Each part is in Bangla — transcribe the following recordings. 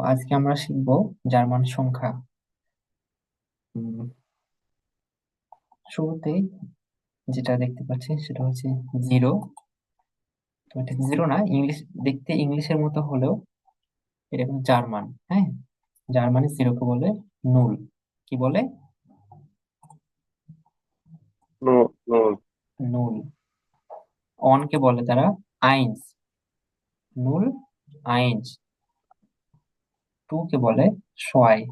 আজকে আমরা শিখবো জার্মান সংখ্যা। উম, শুরুতেই যেটা দেখতে পাচ্ছি সেটা হচ্ছে জিরো। তো এটা জিরো না, ইংলিশ দেখতে ইংলিশের মতো হলেও এটা কিন্তু জার্মান। হ্যাঁ, জার্মানি জিরোকে বলে নুল। কি বলে? No, no, নুল। অন কে বলে তারা আইনস। নুল, আইনস। টু কে বলে সোয়াই।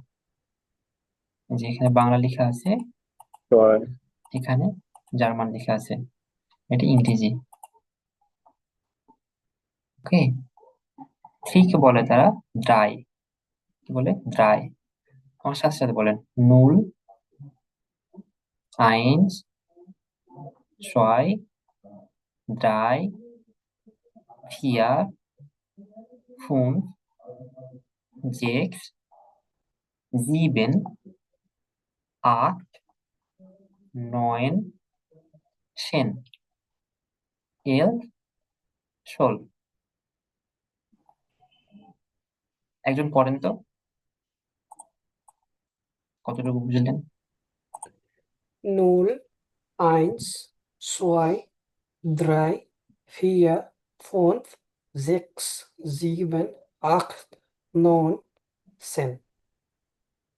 এই যে এখানে বাংলা লেখা আছে, sorry. এখানে জার্মান লেখা আছে, এটা ইংরেজি। ওকে। থ্রি কে বলে তারা ড্রাই। কি বলে? ড্রাই। আমার সাথে সাথে বলেন, নুল, আইনস, ছয়, drei, vier, fünf, sechs, sieben, acht, neun, zehn, 11, 12। একজন পড়েন তো, কতটুকু বুঝলেন? Null, eins, zwei, drei, vier, fünf, sechs, sieben, acht, neun, 10.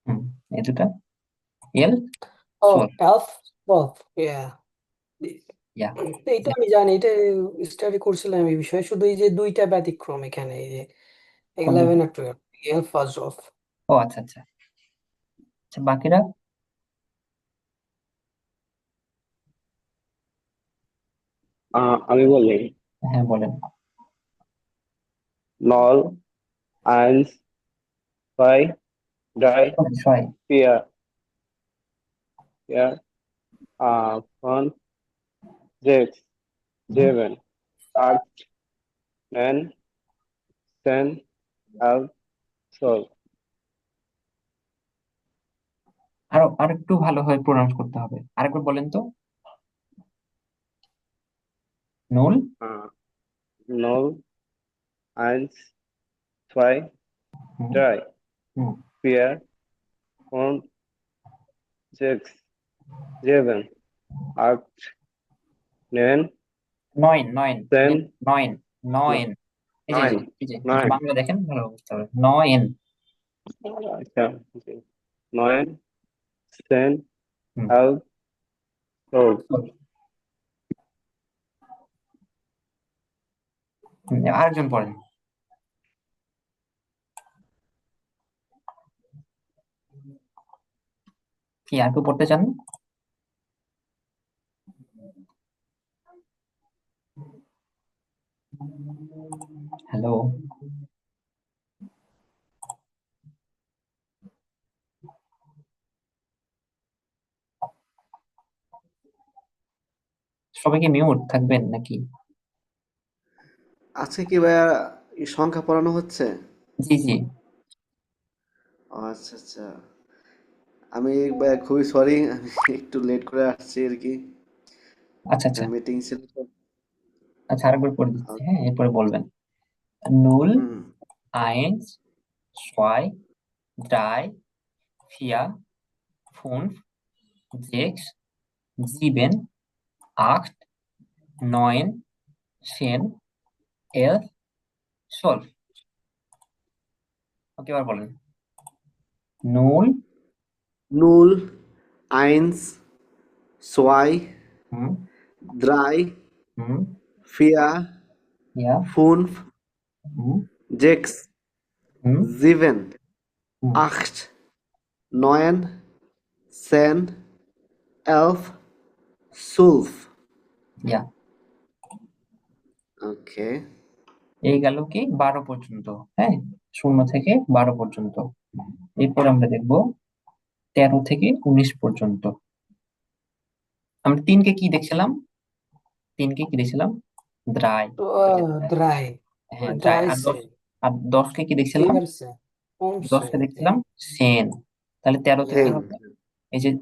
হুম, এই দুটা, এল, Oh, সোল। 11, 12. Yeah. ইয়া, এটা আমি জানি, এটা স্টাডি করছিলাম এই বিষয়ে। শুধু এই যে দুইটা ব্যতিক্রম এখানে, এই যে কোন 11 দুটো? আর 12, 11 আর 12। ও আচ্ছা আচ্ছা আচ্ছা, বাকিরা? আমি বলি হ্যাঁ বলেন। null, eins, zwei, drei, ছয়। vier, vier, fünf, sechs, sieben, acht, neun, 10, 11, 12. আর একটু ভালোভাবে প্রোনাউন্স করতে হবে, আরেকবার বলেন তো। নুল। Null, eins, zwei, হুম, drei, হুম, vier, fünf, sechs, sieben, acht, neun, নয়ন, নয়ন, 10, নয়ন, নয়ন। এই যে এই যে nine, এই যে একটু nine. বাংলা দেখেন, ভালো বুঝতে হবে। নয়ন। আচ্ছা, নয়, 10, হুম, 11, 12. আরেকজন পড়েন। কি আর কেউ পড়তে চান? হ্যালো। সবাই কি মিউট থাকবেন নাকি? আজকে কি ভাইয়া এই সংখ্যা পড়ানো হচ্ছে? জি জি। ও আচ্ছা আচ্ছা। আমি ভাইয়া খুবই সরি, আমি একটু লেট করে আসছি আর কি। আচ্ছা একটা আচ্ছা মিটিং ছিল তো। আচ্ছা, আরেকবার পড়ে দিচ্ছি, আ- হ্যাঁ, এরপরে বলবেন। নুল, হুম। আইনস, ছয়, drei, vier, fünf, sechs, sieben, acht, neun, zehn, 11, 12। ওকে, এবার বলেন। নুল। Null, eins, zwei, হুম, drei, হুম, vier, ইয়া, fünf, হুম, sechs, হুম, sieben, হুম, acht, neun, 10, 11, 12. ইয়া। ওকে। এই গেল কি 12 পর্যন্ত। হ্যাঁ, শূন্য থেকে 12 পর্যন্ত। এরপর আমরা দেখবো 13 থেকে 19 পর্যন্ত। আমরা তিনকে কি দেখছিলাম? তিনকে কি দেখছিলাম? দ্রাই। Drei, হ্যাঁ, দ্রাই। আর 10, 13, আর 10কে কি দেখছিলাম? 14, 10কে 15, দেখছিলাম সেন। তাহলে 13তে কি yeah. হবে? এই যে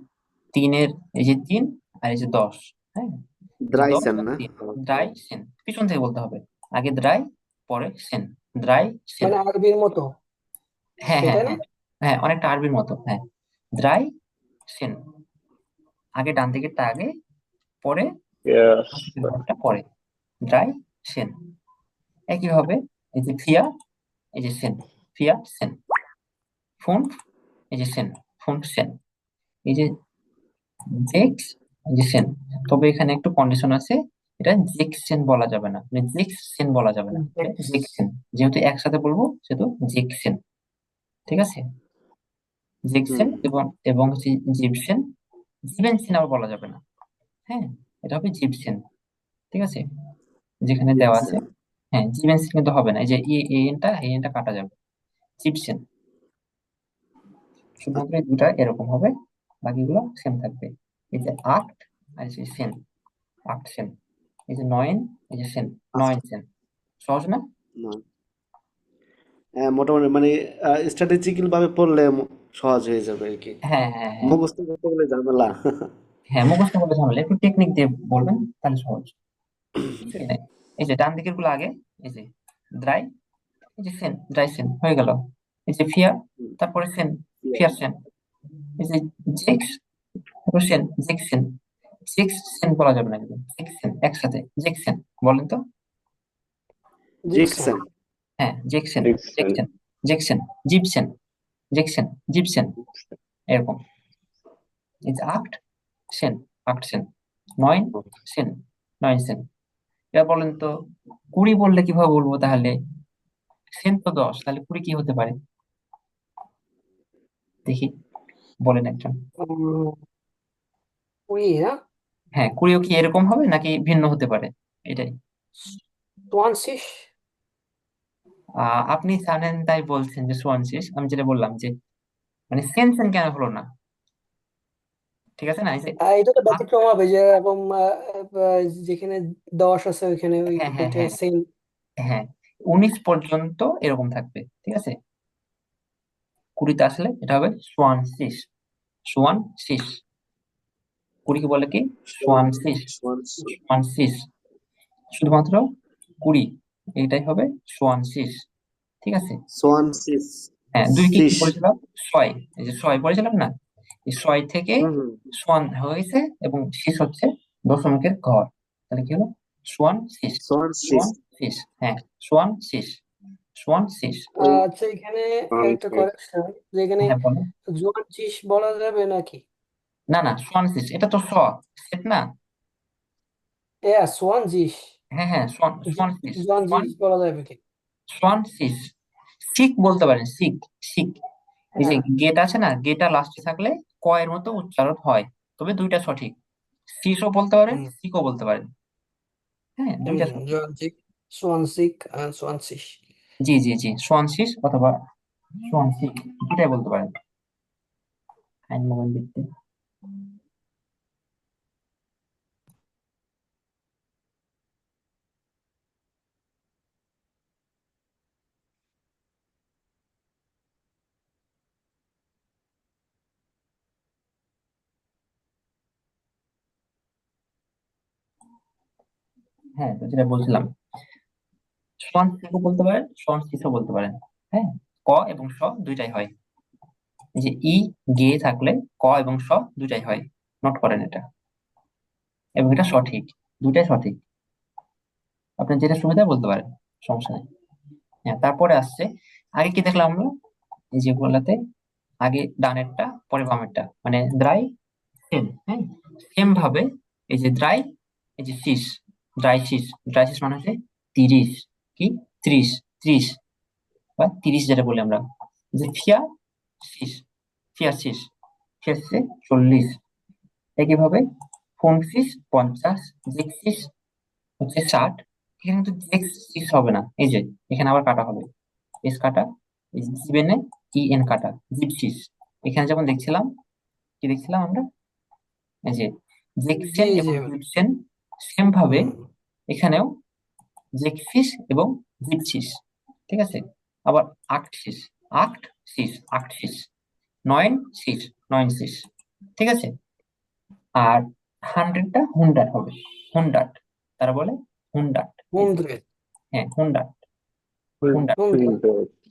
তিনের, এই যে 3 আর এই যে 10। হ্যাঁ, এই যে 10 Dreisen, আর না? 3, ওকে। দ্রাই সেন। পিছন থেকে বলতে হবে, আগে দ্রাই পরে সেন। দ্রাই সেন। মানে আরবির মতো। হ্যাঁ হ্যাঁ সেটা না? হ্যাঁ হ্যাঁ, অনেকটা আরবির মতো। হ্যাঁ, দ্রাই সেন, আগে ডান দিকেরটা আগে, পরে Yes. বাম দিকের ঘরটা পরে। দ্রাই সেন। একইভাবে এই যে ফিয়া, এই যে সেন, ফিয়া সেন। ফুন্ট, এই যে সেন, ফুন্ট সেন। এই যে জেক্স, এই যে সেন। তবে এখানে একটু কন্ডিশন আছে, এটা জেকসেন বলা যাবে না, মানে জেকসেন বলা যাবে না, এটা জেকসেন। যেহেতু একসাথে বলবো সেহেতু জেকসেন। ঠিক আছে, জেকসেন হুম এবং এবং হচ্ছে জিপসেন। জিভেনসেন আবার বলা যাবে না। হ্যাঁ, এটা হবে জিপসেন। ঠিক আছে, যেখানে দেওয়া আছে। জিপসেন। হ্যাঁ, জিভেনসেন কিন্তু হবে না, এই যে এ এনটা কাটা যাবে। জিপসেন, শুধুমাত্র এই দুটা এরকম হবে, বাকিগুলো সেম থাকবে। এই যে আক্ট আর এই যে সেন, আক্ট সেন। এই যে নয়েন, এই যে সেন, নয়েন সেন। সহজ না? নয়। হ্যাঁ, মোটামুটি মানে স্ট্র্যাটেজিক্যাল ভাবে পড়লে সহজ হয়ে যাবে আর কি। হ্যাঁ হ্যাঁ হ্যাঁ মুখস্থ করতে গেলে ঝামেলা। হ্যাঁ, মুখস্থ করলে ঝামেলা, একটু টেকনিক দিয়ে বলবেন তাহলে সহজ। কিছুই নাই। এই যে ডান দিকের গুলো আগে, এই যে দ্রাই, এই যে সেন, দ্রাই সেন হয়ে গেল। এই যে ফিয়া, হুম, তারপরে সেন, ঠিক ফিয়ার আছে। সেন। এই যে জেক্স, তারপর সেন, জেক্সেন। জেক্সেন বলা যাবে না কিন্তু, জেক্সেন একসাথে, জেক্সেন। বলেন তো। জিপসাম। জিকসেন। হ্যাঁ, জেক্সেন, Dixon. জেক্সেন, জেক্সেন, জিপসেন, জেক্সেন, জিপসেন, এরকম। এই যে আক্ট সেন, আক্ট সেন। নয়েন সেন, নয়েন সেন। এবার বলেন তো, 20 বললে কিভাবে বলবো তাহলে? সেন তো 10, তাহলে 20 কি হতে পারে দেখি, বলেন একজন। কুড়ি না? হ্যাঁ, 20 কি এরকম হবে নাকি ভিন্ন হতে পারে, এটাই। সোয়ানশিস। আপনি জানেন তাই বলছেন যে সোয়ানশিস, আমি যেটা বললাম যে মানে সেন সেন কেন হলো না? ঠিক আছে না, এই যে এটা তো আপ- ব্যতিক্রম হবে যে এরকম যেখানে 10 আছে ওইখানে ওই হ্যাঁ হ্যাঁ ওইটা হ্যাঁ সেম। হ্যাঁ, 19 পর্যন্ত এরকম থাকবে। ঠিক আছে, 20তে আসলে এটা হবে সোয়ানশিস, সোয়ানশিস। 20 কি বলে কি? সোয়ানশিস, সোয়ানশিস। শুধুমাত্র 20, এইটাই হবে সোয়ানশিস। ঠিক আছে। সোয়ানসিস। হ্যাঁ, দুই কি কি সিস। বলেছিলাম? ছয়, এই যে ছয় বলেছিলাম না, এই ছয় থেকে হুম হুম। সোয়ান হয়েছে এবং শীষ হচ্ছে দশমিকের ঘর। তাহলে কি হলো? সোয়ান শীষ, সোয়ানসিস। সোয়ান শীষ। হ্যাঁ, সোয়ান শীষ, সোয়ান শীষ। আচ্ছা, এখানে একটা Francis. কারেকশন, যে এখানে হ্যাঁ বলো। জোয়ানচিস বলা যাবে নাকি? না না, সোয়ান শীষ, এটা তো সেট না। সোয়ানজিস। হ্যাঁ হ্যাঁ, সোয়ান সোয়ান শীষ, সোয়ান জোয়ানজিস বলা যাবে কি? সোয়ান শীষ। শিখ বলতে পারেন, শিখ, শিখ। এই যে হ্যাঁ। গেট আছে না, গেটা লাস্টে থাকলে ক এর মতো উচ্চারণ হয়, তবে দুইটা সঠিক। শীষও বলতে পারেন, হুম শিখও বলতে পারেন। হ্যাঁ, হুম। দুইটা সঠিক। জোয়ানজিক, সোয়ানসিক আর সোয়ানসিস। জি জি জি, সোয়ানশিস অথবা সোয়ানশি, দুটাই বলতে পারেন। আইন মোবাইল দেখতে। হ্যাঁ, তো যেটা বলছিলাম, সোয়ানশিও বলতে পারেন, সোয়ানশিসও বলতে পারেন। হ্যাঁ, ক এবং স দুইটাই হয়। এই যে ই গে থাকলে ক এবং স দুইটাই হয়, নোট করেন এটা। এবং এটা সঠিক, দুইটাই সঠিক। আপনি যেটা সুবিধা বলতে পারেন, সমস্যা নেই। হ্যাঁ, তারপরে আসছে, আগে কি দেখলাম আমরা? এই যে গুলাতে আগে ডানেরটা পরে বামেরটা, মানে দ্রাই সেম। হ্যাঁ, সেম ভাবে এই যে দ্রাই, এই যে শীষ, ড্রাই শীষ। ড্রাই শীষ মানে হচ্ছে 30, কি 30, 30 বা 30 যেটা বলি আমরা। এই যে ফিয়া শীষ, ফিয়া শীষ, ফিয়া শীষে 40। একইভাবে ফোন শীষ 50, জেক শীষ হচ্ছে 60। এখানে কিন্তু জেক শীষ হবে না, এই যে এখানে আবার কাটা হবে, এস কাটা, এই জিবেনে ই এন কাটা, জিপসিস। এখানে যেমন দেখছিলাম, কি দেখছিলাম আমরা? এই যে জি জেকসেন জি। এবং জিপসেন, সেম ভাবে হুম এখানেও জেকসিস এবং জিপসিস। ঠিক আছে, আবার আক্টসিস, আক্টসিস, আক্টসিস। নয়েন সিস, নয়েন সিস। ঠিক আছে। আর 100টা হুন্ডাট হবে, হুন্ডাট। তারা বলে হুন্ডাট। এই যে, হুন্ড্রেড। হ্যাঁ হুন্ডাট, হুন্ডাট। হুন্ড্রেড।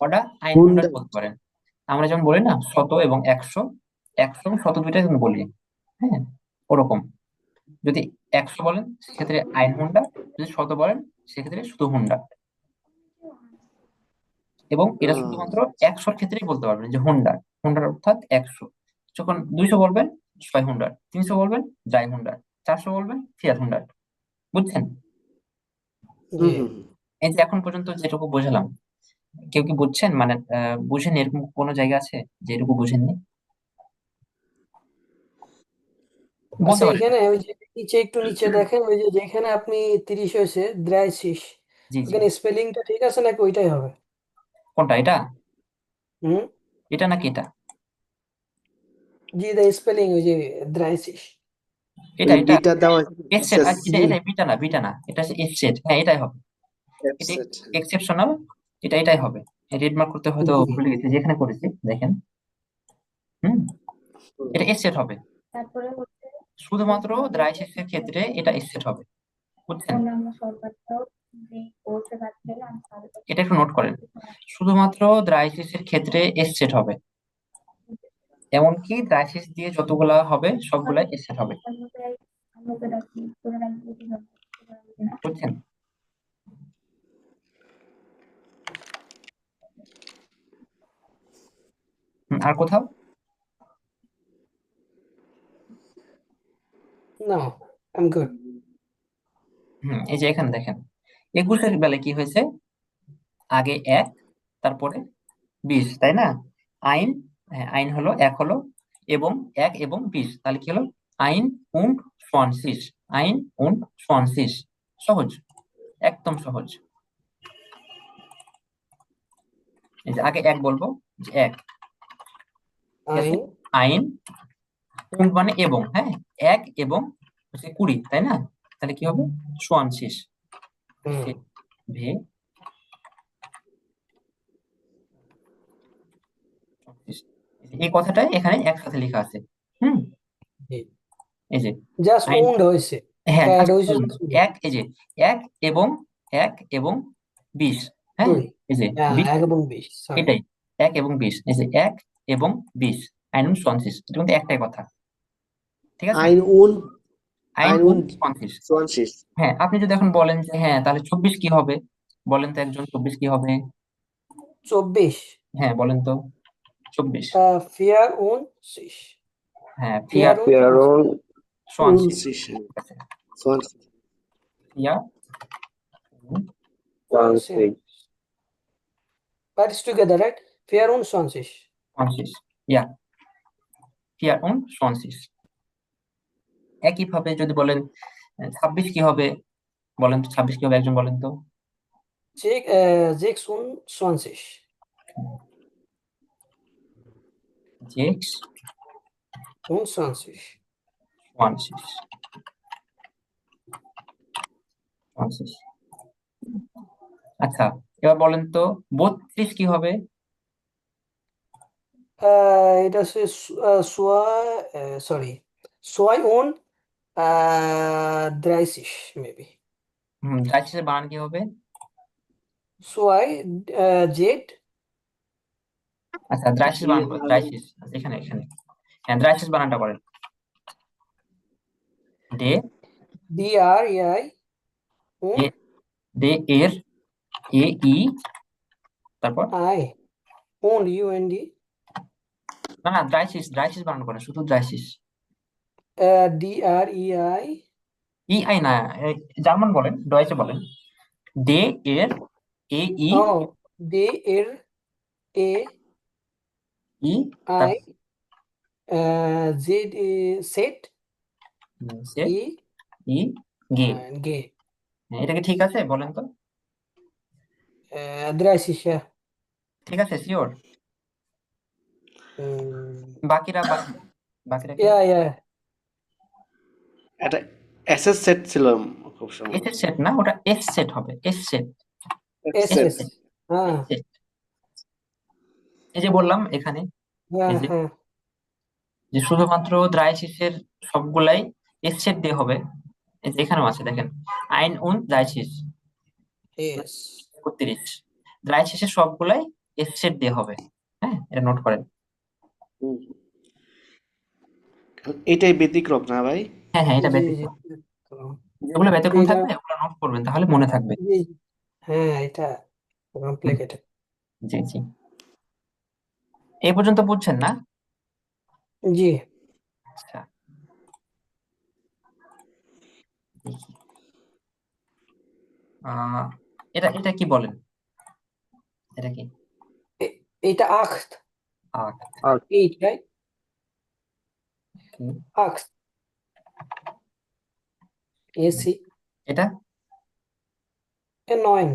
ওটা আইন হুন্ডাট হুন্ডা। বলতে পারেন। আমরা যেমন বলি না শত এবং একশো, একশো এবং শত দুইটা কিন্তু বলি, হ্যাঁ, ওরকম। যদি একশো বলেন সেক্ষেত্রে আইন হুন্ডা, যদি শত বলেন সেক্ষেত্রে শুধু হুন্ডা। এবং এটা আহ, শুধুমাত্র একশোর ক্ষেত্রেই বলতে পারবেন যে হুন্ডার, হুন্ডার অর্থাৎ একশো। যখন 200 বলবেন ছয় হুন্ডার, 300 বলবেন ড্রাই হুন্ডার, 400 বলবেন ফিয়াট হুন্ডার। বুঝছেন? জি। হুম। এই যে এখন পর্যন্ত যেটুকু বোঝালাম, কেউ কি বুঝছেন? মানে বুঝেন এরকম কোনো জায়গা আছে যেটুকু বুঝেননি? বলতে আচ্ছা, পারেন। এখানে ওই যে নিচে একটু নিচে দেখেন, ওই যে যেখানে আপনি 30 হয়েছে দ্রাইশিস, জি জি। ওখানে স্পেলিংটা ঠিক আছে নাকি ওইটাই হবে? কোনটা, এটা? হুম। এটা নাকি এটা? জি, দ্য স্পেলিং ওই যে দ্রাইশিস। ওই এটা যে এটা বিটা দেওয়া এস সেট, এটা এসএসসি এটা বিটা না, বিটা না, এটা এস সেট, হ্যাঁ এটাই হবে। এটা সেট। এক্সেপশনাল, এটা এটাই হবে। রেড মার্ক করতে হয়তো জি। ভুলে গেছি, যেখানে করেছি দেখেন। হুম, এটা এস সেট হবে। শুধুমাত্র দ্রাইসিসের ক্ষেত্রে এটা এস সেট হবে। বুঝছেন? এটা একটু নোট করেন, শুধুমাত্র দ্রাইসিসের ক্ষেত্রে এস সেট হবে। এমনকি দ্রাইসিস দিয়ে যতগুলা হবে সবগুলাই এস সেট হবে। বুঝছেন? আর কোথাও? না, আই এম গুড। এই যে এখানে দেখেন 21-এর বেলায় কি হয়েছে, আগে এক, তারপরে 20, তাই না? আইন, হ্যাঁ, আইন হলো এক হলো, এবং এক এবং 20, তাহলে কি হলো? আইন und 20, আইন und 20। সহজ, একদম সহজ। এই যে আগে এক বলবো, যে এক, ঠিক আছে? আইন। আইন und মানে এবং, হ্যাঁ, এক এবং হচ্ছে 20, তাই না? তাহলে কি হবে? 20 হুম। ভে 20। এই কথাটাই এখানে একসাথে লেখা আছে। হুম, এই যে জাস্ট আইন, উন্ড হয়েছে, হ্যাঁ অ্যাড just হয়েছে und, just উন্ড। এক, এই যে এক এবং, এক এবং 20, হ্যাঁ, 20, এই যে হ্যাঁ, 20, 1 এবং 20, সরি। এটাই এক এবং 20, এই যে এক এবং 20, আইন und 20, এটা কিন্তু একটাই কথা, ঠিক আছে? আইন উন আইন আইন উন und 20। 20 হ্যাঁ, আপনি যদি এখন বলেন যে হ্যাঁ তাহলে 24 কি হবে, বলেন তো একজন, 24 কি হবে? 24, হ্যাঁ বলেন তো, 24। ফিয়ার উন সিস, হ্যাঁ, ফিয়ার ফিয়ার উন Fieron 20, 20 ঠিক আছে? 20 fear same, 20. But it's together, right? Fear উন 20। 20, ইয়া, ফিয়ার 20। একইভাবে যদি বলেন 26 কি হবে, বলেন তো 26 কি হবে, একজন বলেন তো। 26. জেক্স 20. 20, 20। আচ্ছা, এবার বলেন তো 32 কি হবে? এটা হচ্ছে সরি, সোয়াই উন 30, মেবি। 30 এর বানান কি হবে? সোয়াই জেড আচ্ছা, 30 জি বানান করে, 30, আচ্ছা, এখানে এখানে, হ্যাঁ 30 বানানটা করেন। ডে, DREI উন ডে, ডে এর, এ ই, তারপর, আই উন UND না না 30, 30 বানান করেন, শুধু 30। DREI ই আই না, জার্মান বলেন, ডয়েচে বলেন। ডে এর, এ ই, ও ডে এর এ ই, আই তারপর জেড সেট সে, ই ই, গে। গে হ্যাঁ, এটা কি ঠিক আছে বলেন তো? 30. ঠিক আছে, শিওর? বাকিরা, বাকিরা কে? ইয়া ইয়া এটা এসএস সেট ছিল খুব এস সম্ভবত এর সেট না, ওটা এস সেট হবে, S set, S S set S set, হ্যাঁ এস সেট। এই যে বললাম এখানে, হ্যাঁ এই যে হ্যাঁ যে শুধুমাত্র দ্রাইসিসের সবগুলাই এস সেট দিয়ে হবে। এই যে এখানেও আছে দেখেন, আইন উন দ্রাইসিস ইয়েস 31, দ্রাইসিসের সবগুলাই এস সেট দিয়ে হবে, হ্যাঁ, এটা নোট করেন। হুম। এটাই ব্যতিক্রম না ভাই? হ্যাঁ হ্যাঁ, এটা জি জি ব্যতিক্রম। তো যেগুলো ব্যতিক্রম এইটা থাকবে ওগুলো নোট করবেন, তাহলে মনে থাকবে। জি জি। হ্যাঁ এটা হুম, কমপ্লিকেটেড। জি জি। এই পর্যন্ত বুঝছেন না? জি আচ্ছা, দেখি। আহ এটা এটা কি বলেন? এটা কি? এইটা আখত আট। আর 8 রাইট কি? আখত এসি এটা 9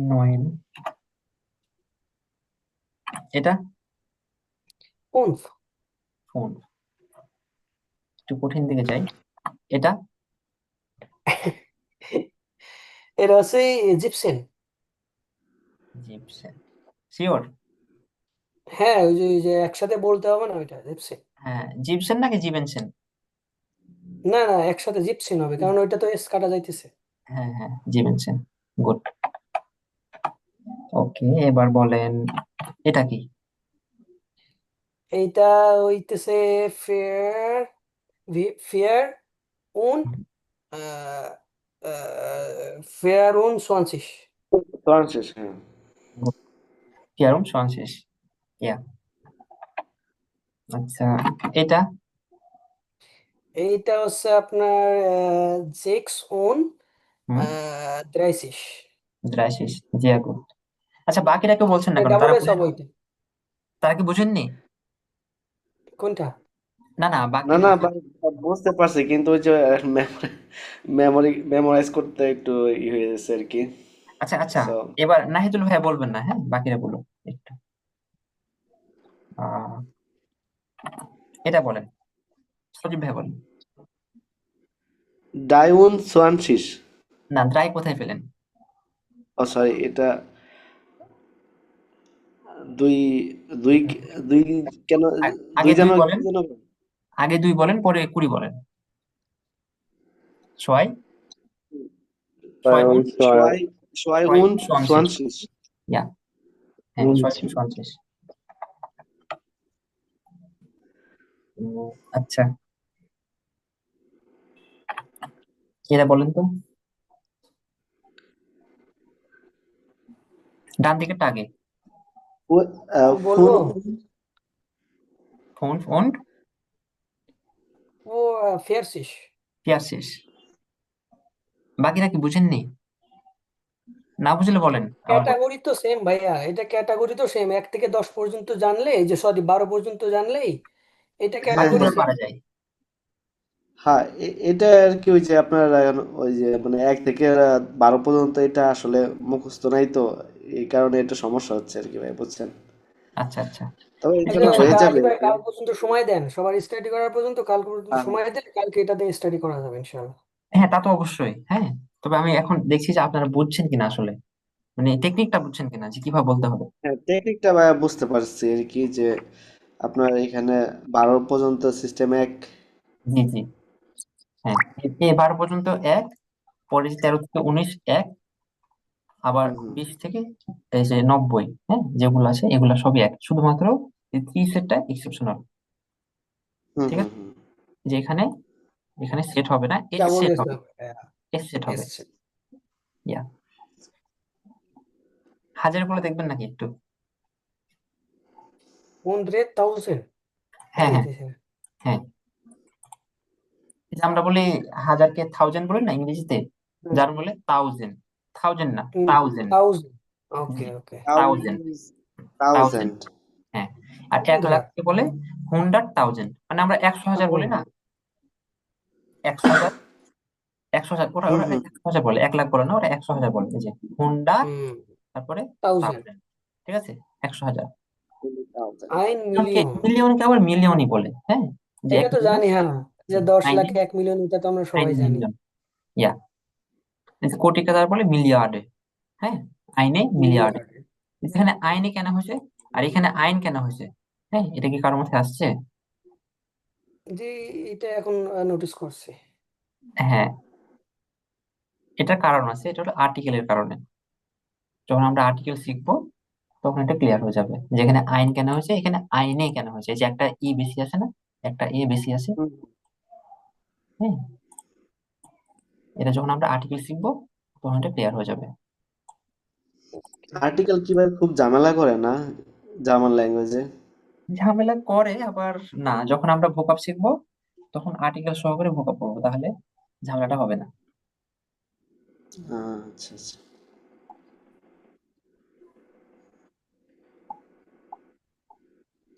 নয়ন। এটা 11 ফোন। একটু কঠিন দিকে যাই। এটা এটা হচ্ছে ইজিপশিয়ান। জিপসেন। শিওর? হ্যাঁ ওই যে একসাথে বলতে হবে না ওইটা জিপসিন। হ্যাঁ, জিপসেন নাকি জিভেনসেন? না না একসাথে জিপসিন হবে কারণ ওইটা তো এস কাটা যাইতেছে। হ্যাঁ হ্যাঁ, জিভেনসেন। গুড। ওকে, এবার বলেন এটা কি? এইটা হইতেছে ফেয়ার ফেয়ার উন ফেয়ার উন 20 ফ্রান্সিস, হ্যাঁ। কিয়ারুম সনশেষ। ইয়া। আচ্ছা, এটা এইটা হচ্ছে আপনার জেক্স উন হুম 30 দ্রাইসিস। জিয়া, গুড। আচ্ছা, বাকিরা কেউ বলছেন না কেন? ডাবল তারা এস বুঝেন? হবে ওইটা। তারা কি বুঝেননি? কোনটা? না না, না বাকিরা। না ভাই, বুঝতে পারছি, কিন্তু ওই যে মেমোরাইজ করতে একটু হয়ে যাচ্ছে আর কি। আচ্ছা আচ্ছা, সো এবার নাহিদুল ভাইয়া বলবেন না, হ্যাঁ, বাকিরা বলো একটু। আহ এটা বলেন, সজীব ভাই বলেন। ডাইউন সোয়ানশিস। না, দ্রাই কোথায় পেলেন? ও সরি, এটা দুই দুই দুই কেন? আগে দুই যেন দুই কি বলেন, যেন? আগে দুই বলেন, পরে কুড়ি বলেন। ছয়। ছয় গুণ, ডায়ন ছয় সোয়াই সোয়াই ছয় উন গুণ সনশেষ। সোয়ানশিস। ইয়া। হ্যাঁ, ছয় গুণ সনশেষ। আচ্ছা, এটা বলেন তো, ডান দিকেরটা আগে। ফুন বলবো ফোন ফোন। ও ফেয়ারসিস। পিয়ারশেষ। বাকিরা কি বুঝেননি? না বুঝলে বলেন, আবার বলেন। ক্যাটাগরি তো সেম ভাইয়া, এটা ক্যাটাগরি তো সেম 1 থেকে 10 পর্যন্ত জানলে এই যে সরি 12 পর্যন্ত জানলেই এটা হ্যাঁ ক্যাটাগরি বাকিগুলো হ্যাঁ সেম। পারা যায়। হ্যাঁ, এটা আর কি, ওই যে আপনার ওই যে মানে 1 থেকে 12 পর্যন্ত এটা আসলে মুখস্থ নাই তো, এই কারণে এটা সমস্যা হচ্ছে আর কি ভাই, বুঝছেন? আচ্ছা আচ্ছা, তবে আচ্ছা, আচ্ছা ইনশাল্লাহ হয়ে যাবে তাহলে আর ভাই কি। কাল পর্যন্ত সময় দেন, সবার স্টাডি করার পর্যন্ত কাল পর্যন্ত হ্যাঁ সময় দিলে কালকে এটাতে স্টাডি করা যাবে ইনশাআল্লাহ। হ্যাঁ, তা তো অবশ্যই, হ্যাঁ। তবে আমি এখন দেখছি যে আপনারা বুঝছেন কিনা আসলে, মানে টেকনিকটা বুঝছেন কিনা, যে কিভাবে বলতে হবে। হ্যাঁ, টেকনিকটা ভাই বুঝতে পারছি আর কি, যে আপনার এখানে 12 পর্যন্ত সিস্টেম এক। জি জি। হ্যাঁ, এই 12 পর্যন্ত এক, পরে 13 থেকে 19 এক, আবার হুম হুম 20 থেকে এই যে 90, হ্যাঁ, যেগুলো আছে এগুলো সবই এক, শুধুমাত্র এই 30 এরটা এক্সেপশনাল। হুম ঠিক হুম আছে, হুম। যে এখানে, এখানে সেট হবে না, এস ডাবল সেট এস হবে। হবে এস সেট হবে। এসছে। ইয়া। হাজার গুলো দেখবেন নাকি একটু? 100,000 তাই হ্যাঁ হ্যাঁ দিতেছে। হ্যাঁ, এই যে আমরা বলি হাজারকে থাউজেন্ড বলি না ইংরেজিতে, যার বলে থাউজেন্ড। থাউজেন্ড না, থাউজেন্ড। 1000 জি, ওকে ওকে। থাউজেন্ড। থাউজেন্ড। থাউজেন্ড। হ্যাঁ। আর 1 লাখ 100 কে বলে 100,000, মানে আমরা 100,000 বলি না। 100,000, 100,000, ওরা হুম ওরা হুম 100,000 বলে, 1 লাখ বলে না, ওরা 100,000 বলে। এই যে হুন্ডা, হুম তারপরে 1000 থাউজেন্ড। ঠিক আছে, 100,000। থাউজেন্ড। আইন মিলিয়নকে, মিলিয়ন। মিলিয়নকে আবার মিলিয়নই বলে, হ্যাঁ, যে এটা 1 তো মিলিয়ন। জানি হ্যাঁ, যে জি, 10 আইনে লাখে 1 মিলিয়ন এটা তো আমরা আইন সবাই জানি। মিলিয়ন। ইয়া। এই যে কোটিকে তার বলে মিলিয়ার্ডে, হ্যাঁ, আইনে মিলিয়ার্ডে। মিলিয়ার্ড। এখানে আইনে কেন হয়েছে, আর এখানে আইন কেন হয়েছে? হ্যাঁ, এটা কি কারোর মধ্যে আসছে? জি এটা এখন নোটিস করছি। হ্যাঁ, এটার কারণ আছে, এটা হলো আর্টিকেলের কারণে। যখন আমরা আর্টিকেল শিখবো, তখন এটা ক্লিয়ার হয়ে যাবে, যেখানে আইন কেন হয়েছে, এখানে আইনে কেন হয়েছে, এই যে একটা ই বেশি আছে না, একটা এ বেশি আছে। হুম। হ্যাঁ, এটা যখন আমরা আর্টিকেল শিখবো তখন এটা ক্লিয়ার হয়ে যাবে। আর্টিকেল কি ভাই খুব ঝামেলা করে না জার্মান ল্যাঙ্গুয়েজে? ঝামেলা করে আবার না, যখন আমরা ভোকাব শিখবো তখন আর্টিকেল সহকারে ভোকাব পড়বো, তাহলে ঝামেলাটা হবে না। আচ্ছা আচ্ছা।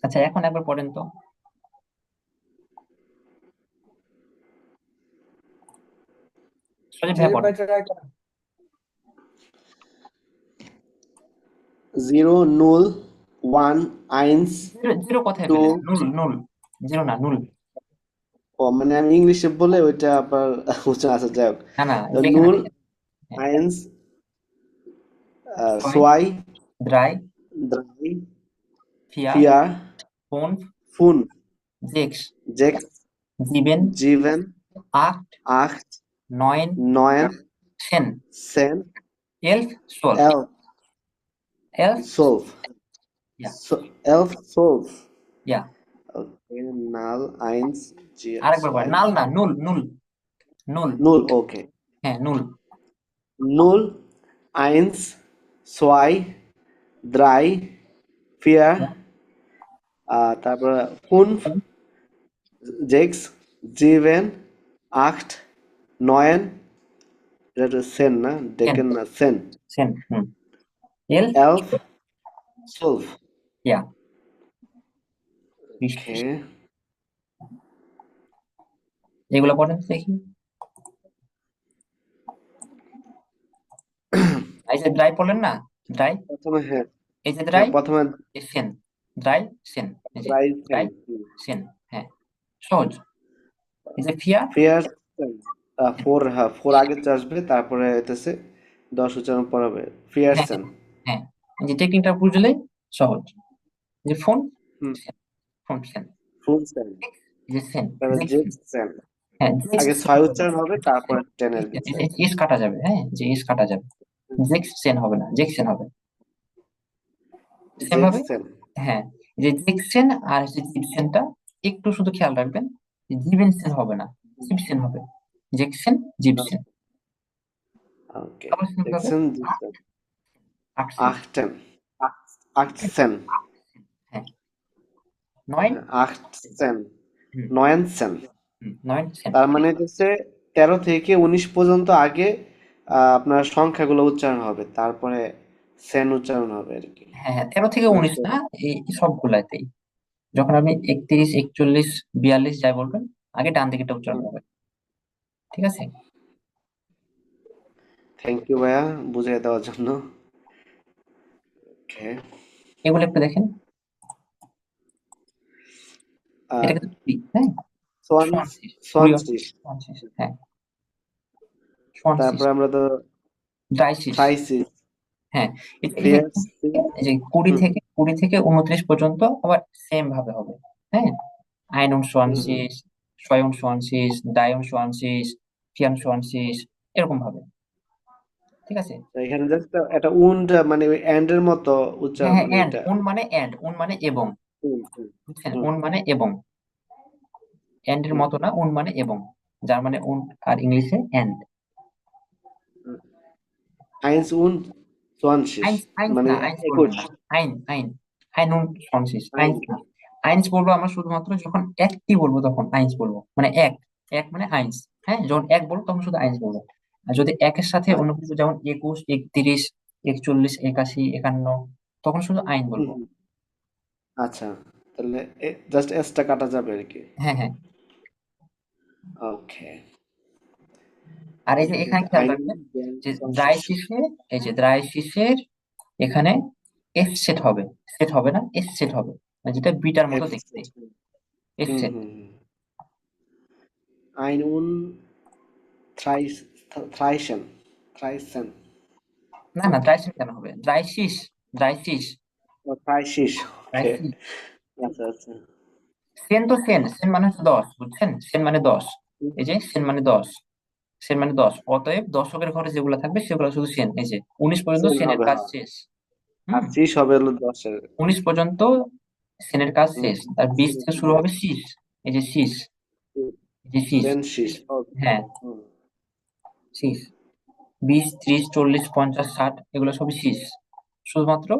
আচ্ছা, এখন একবার পড়েন তো। সজীব জি ভাই পড়েন। ভাই ট্রাই করেন। 0 0 1 1 জিরো জিরো কোথায় 2। পেলেন? নুল নুল, জিরো না, নুল। ও মানে আমি ইংলিশে বলে ওইটা আবার উচ্চারণ আছে, যাই হোক। না না, তো লেখেন নুল লেখেন। হ্যাঁ, 1 ছয়, 2 drei, 3 vier, 4 fünf, 5 sechs, 6 sieben, 7 acht, 8 neun, 9 zehn, 10 elf, zwölf, 11 elf, 12 ja, 11 12। ja, ওকে, নাল 1 আরেকবার বলেন, 2 নাল না, নুল নুল নুল, 0। ওকে, হ্যাঁ নুল, 0 1 2 3 4 ja, তারপরে 5 fünf, 6 7 8 9। এটা সেন না, zehn, ডেকেন না, সেন। zehn, elf, 11 12। ja, ওকে, richtig, এগুলো পড়েন তো দেখি। এই যে ড্রাই পড়লেন না, ড্রাই, প্রথমে হ্যাঁ, এই যে হ্যাঁ ড্রাই, প্রথমে এই সেন, ড্রাই সেন, এই যে প্রাইস সেন। ড্রাই সেন, হ্যাঁ সহজ। এই যে ফিয়ার, ফেয়ার সেন। 4, হ্যাঁ 4 আগে আসবে, তারপরে হইতেছে 10 উচ্চারণ পর হবে ফেয়ার হ্যাঁ সেন। হ্যাঁ, এই যে টেকনিকটা বুঝলেই সহজ। এই যে ফোন, হুম, ফোন সেন, ফুল সেন। এই যে সেন, তারপরে জেক্স সেন। হ্যাঁ আগে 6 উচ্চারণ হবে, তারপরে 10 এর এই নিচে। যে এস কাটা যাবে, হ্যাঁ যে এস কাটা যাবে, জেক্সেন হবে না, জেকসেন হবে। সেম জেক্স ভাবে, সেন। হ্যাঁ, যে জেকসেন আর হচ্ছে জিপসেনটা একটু শুধু খেয়াল রাখবেন, জিবেনসেন হবে না, জিপসেন হবে, জেকসেন জিপসেন। ওকে, আবার শুনতে হবে, জেকসন জিপসেন। আটসেন, আখটেন। আখসেন। হ্যাঁ, নয়েন, আখসেন। হুম, 9 সেন। নয়েন সেন, তার মানে হচ্ছে 13 থেকে 19 পর্যন্ত আগে আপনার সংখ্যাগুলো উচ্চারণ হবে, তারপরে সেন উচ্চারণ হবে আর কি। হ্যাঁ হ্যাঁ, 13 থেকে 19 না, এই সবগুলাতেই যখন আপনি 31, 41, 42 যাই বলবেন, আগে ডান দিকেটা উচ্চারণ হবে, ঠিক আছে? থ্যাংক ইউ ভাইয়া বুঝিয়ে দেওয়ার জন্য। ওকে। এগুলো একটু দেখেন, এটা কিন্তু কুড়ি, হ্যাঁ, সোয়ানসিস, কুড়ি অর্থ 34। সোয়ানসিস, হ্যাঁ সোয়ানসিস, তারপরে আমরা তো ড্রাইসিস, থ্রাইসিস, হ্যাঁ, ফিয়ার্স। এই যে কুড়ি থেকে 29 পর্যন্ত আবার সেম ভাবে হবে, হ্যাঁ, আইনুন সোয়ানসিস, শয়ন সোয়ানসিস, ডায়ন সোয়ানসিস, ফিয়ান সোয়ানসিস, এরকম ভাবে, ঠিক আছে? এখানে জাস্ট একটা উন্ড মানে ওই এন্ড এর মতো হ্যাঁ উচ্চারণ, হ্যাঁ, মানে এন্ড, এটা। উন মানে এবং, বুঝছেন, হুম, উন মানে এবং, এন্ড এর হুম, মতো না, উন মানে এবং, যার মানে উন আর ইংলিশে এন্ড। হুম। আইনস উন্ড সোয়ানশিস আইনস, আইনস মানে না, আইনস বলবেন 21। না, আইন আইন, আইনুন সোয়ানসিস, আইন। আইনস না। আইনস বলবো আমরা শুধুমাত্র যখন একটি বলবো তখন আইনস বলবো, মানে এক, এক মানে আইনস, হ্যাঁ, যখন এক বলবো তখন শুধু আইনস বলবো। আর যদি একের সাথে অন্য কিছু, যেমন 21, 31, 41, 81, 51, তখন শুধু আইন হুম, বলবো। হুম। আচ্ছা, তাহলে জাস্ট এসটা কাটা যাবে আর কি। হ্যাঁ হ্যাঁ, ওকে। আর এই যে এখানে খেয়াল আইন রাখবেন, যে ড্রাই শীষে, এই যে ড্রাই শীষের এখানে এস সেট হবে, সেট হবে না, এস সেট হবে, মানে যেটা বিটার মতো এফ। দেখতে, এস হুম, সেট। হুম, হুম। আইন উন থ্রাইস থ্রাইশন থ্রাইসেন। না না, ড্রাই শীষ কেন হবে, ড্রাই শীষ, ড্রাই শীষ, ও থ্রাইশিস। ড্রাই ওকে। শীষ। আচ্ছা আচ্ছা। সেন তো সেন, সেন মানে হচ্ছে 10, বুঝছেন, সেন মানে 10, হুম, এই যে সেন মানে 10, সেন মানে 10, অতএব দশকের ঘরে যেগুলো থাকবে সেগুলো শুধু সেন, এই যে 19 পর্যন্ত সেন সেনের হবে, কাজ হ্যাঁ। শেষ, আর হুম, শীষ হবে হলো 10-এর। 19 পর্যন্ত সেনের কাজ হুম, শেষ, তার 20 থেকে শুরু হবে শীষ। এই যে শীষ, এই যে শীষ, সেন শীষ। ওকে। হ্যাঁ হুম, শীষ, 20, 30, 40, 50, 60 এগুলো সবই শীষ। শুধুমাত্র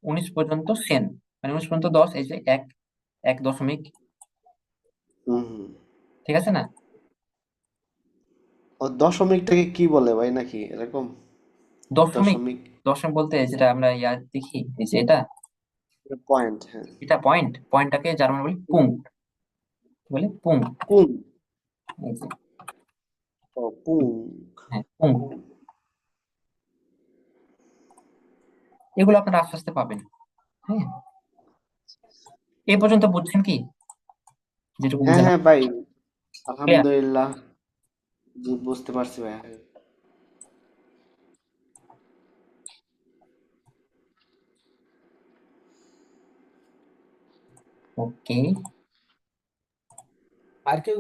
19 পর্যন্ত সেন, মানে 19 পর্যন্ত 10, এই যে এক, 1 দশমিক, হুম, হুম। ঠিক আছে না? ও দশমিকটাকে কি বলে ভাই, নাকি এরকম দশমিক, দশমিক? দশমিক বলতে যেটা আমরা ইয়ার দেখি, এই যে এটা, পয়েন্ট, হ্যাঁ। এটা পয়েন্ট, পয়েন্টটাকে জার্মান বলি হুম, পুঙ্ক, বলে পুঙ্ক, কুন। এই যে, ও পুং। হ্যাঁ পুঙ্ক। এগুলো আপনারা আস্তে আস্তে পাবেন। হ্যাঁ, এই পর্যন্ত বুঝছেন কি? যেটুকু হ্যাঁ বুঝালাম হ্যাঁ ভাই, ক্লিয়ার? আলহামদুলিল্লাহ। জি, বুঝতে পারছি ভাই। ওকে। আর কেউ